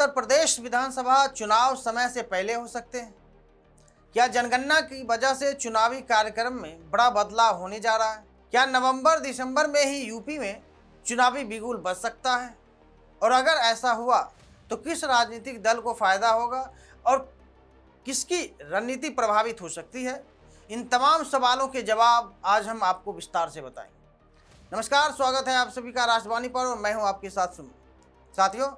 उत्तर प्रदेश विधानसभा चुनाव समय से पहले हो सकते हैं? क्या जनगणना की वजह से चुनावी कार्यक्रम में बड़ा बदलाव होने जा रहा है? क्या नवंबर दिसंबर में ही यूपी में चुनावी बिगुल बज सकता है? और अगर ऐसा हुआ तो किस राजनीतिक दल को फायदा होगा और किसकी रणनीति प्रभावित हो सकती है? इन तमाम सवालों के जवाब आज हम आपको विस्तार से बताएंगे। नमस्कार, स्वागत है आप सभी का राष्ट्रवाणी पर और मैं हूं आपके साथ सुमन। साथियों,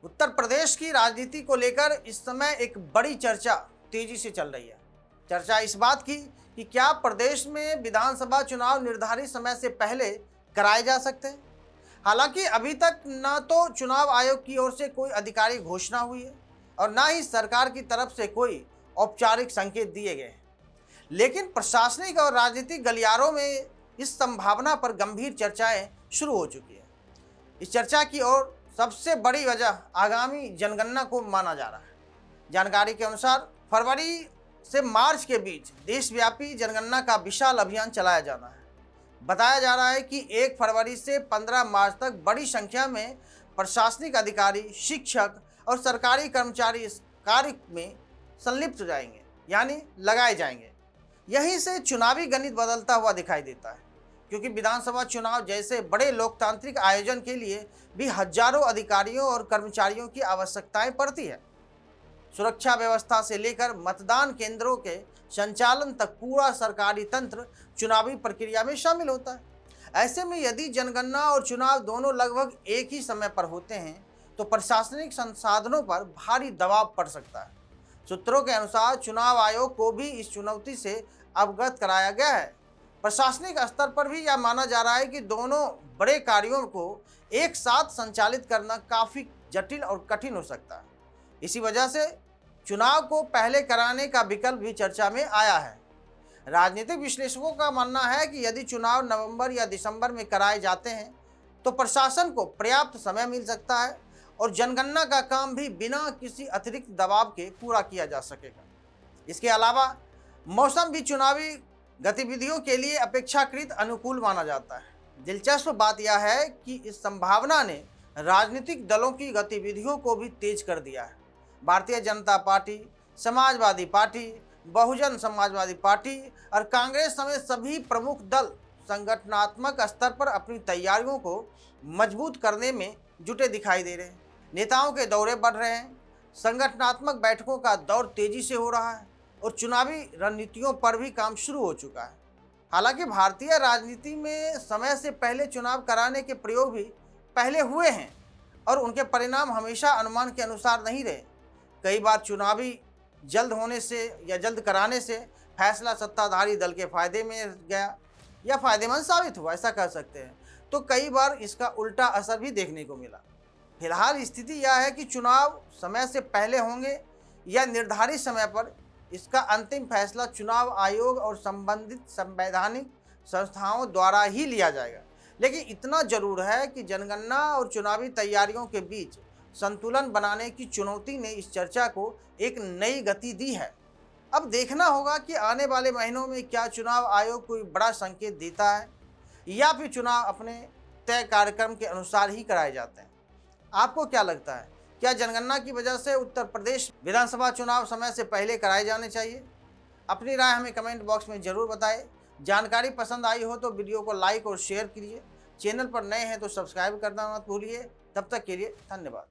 उत्तर प्रदेश की राजनीति को लेकर इस समय एक बड़ी चर्चा तेजी से चल रही है। चर्चा इस बात की कि क्या प्रदेश में विधानसभा चुनाव निर्धारित समय से पहले कराए जा सकते हैं। हालांकि अभी तक न तो चुनाव आयोग की ओर से कोई आधिकारिक घोषणा हुई है और न ही सरकार की तरफ से कोई औपचारिक संकेत दिए गए हैं, लेकिन प्रशासनिक और राजनीतिक गलियारों में इस संभावना पर गंभीर चर्चाएं शुरू हो चुकी है। इस चर्चा की ओर सबसे बड़ी वजह आगामी जनगणना को माना जा रहा है। जानकारी के अनुसार फरवरी से मार्च के बीच देशव्यापी जनगणना का विशाल अभियान चलाया जाना है। बताया जा रहा है कि 1 फरवरी से 15 मार्च तक बड़ी संख्या में प्रशासनिक अधिकारी, शिक्षक और सरकारी कर्मचारी इस कार्य में संलिप्त हो जाएंगे, यानी लगाए जाएंगे। यहीं से चुनावी गणित बदलता हुआ दिखाई देता है, क्योंकि विधानसभा चुनाव जैसे बड़े लोकतांत्रिक आयोजन के लिए भी हजारों अधिकारियों और कर्मचारियों की आवश्यकताएं पड़ती है। सुरक्षा व्यवस्था से लेकर मतदान केंद्रों के संचालन तक पूरा सरकारी तंत्र चुनावी प्रक्रिया में शामिल होता है। ऐसे में यदि जनगणना और चुनाव दोनों लगभग एक ही समय पर होते हैं तो प्रशासनिक संसाधनों पर भारी दबाव पड़ सकता है। सूत्रों के अनुसार चुनाव आयोग को भी इस चुनौती से अवगत कराया गया है। प्रशासनिक स्तर पर भी यह माना जा रहा है कि दोनों बड़े कार्यों को एक साथ संचालित करना काफ़ी जटिल और कठिन हो सकता है। इसी वजह से चुनाव को पहले कराने का विकल्प भी चर्चा में आया है। राजनीतिक विश्लेषकों का मानना है कि यदि चुनाव नवंबर या दिसंबर में कराए जाते हैं तो प्रशासन को पर्याप्त समय मिल सकता है और जनगणना का काम भी बिना किसी अतिरिक्त दबाव के पूरा किया जा सकेगा। इसके अलावा मौसम भी चुनावी गतिविधियों के लिए अपेक्षाकृत अनुकूल माना जाता है। दिलचस्प बात यह है कि इस संभावना ने राजनीतिक दलों की गतिविधियों को भी तेज कर दिया है। Bharatiya Janata party, Samajwadi party, Bahujan Samajwadi party और कांग्रेस समेत सभी प्रमुख दल संगठनात्मक स्तर पर अपनी तैयारियों को मजबूत करने में जुटे दिखाई दे रहे हैं। नेताओं के दौरे बढ़ रहे हैं, संगठनात्मक बैठकों का दौर तेजी से हो रहा है और चुनावी रणनीतियों पर भी काम शुरू हो चुका है। हालांकि भारतीय राजनीति में समय से पहले चुनाव कराने के प्रयोग भी पहले हुए हैं और उनके परिणाम हमेशा अनुमान के अनुसार नहीं रहे। कई बार चुनावी जल्द होने से या जल्द कराने से फैसला सत्ताधारी दल के फायदे में गया या फायदेमंद साबित हुआ, ऐसा कह सकते हैं। तो कई बार इसका उल्टा असर भी देखने को मिला। फिलहाल स्थिति यह है कि चुनाव समय से पहले होंगे या निर्धारित समय पर, इसका अंतिम फैसला चुनाव आयोग और संबंधित संवैधानिक संस्थाओं द्वारा ही लिया जाएगा। लेकिन इतना जरूर है कि जनगणना और चुनावी तैयारियों के बीच संतुलन बनाने की चुनौती ने इस चर्चा को एक नई गति दी है। अब देखना होगा कि आने वाले महीनों में क्या चुनाव आयोग कोई बड़ा संकेत देता है या फिर चुनाव अपने तय कार्यक्रम के अनुसार ही कराए जाते हैं। आपको क्या लगता है, क्या जनगणना की वजह से उत्तर प्रदेश विधानसभा चुनाव समय से पहले कराए जाने चाहिए? अपनी राय हमें कमेंट बॉक्स में ज़रूर बताएं। जानकारी पसंद आई हो तो वीडियो को लाइक और शेयर कीजिए। चैनल पर नए हैं तो सब्सक्राइब करना मत भूलिए। तब तक के लिए धन्यवाद।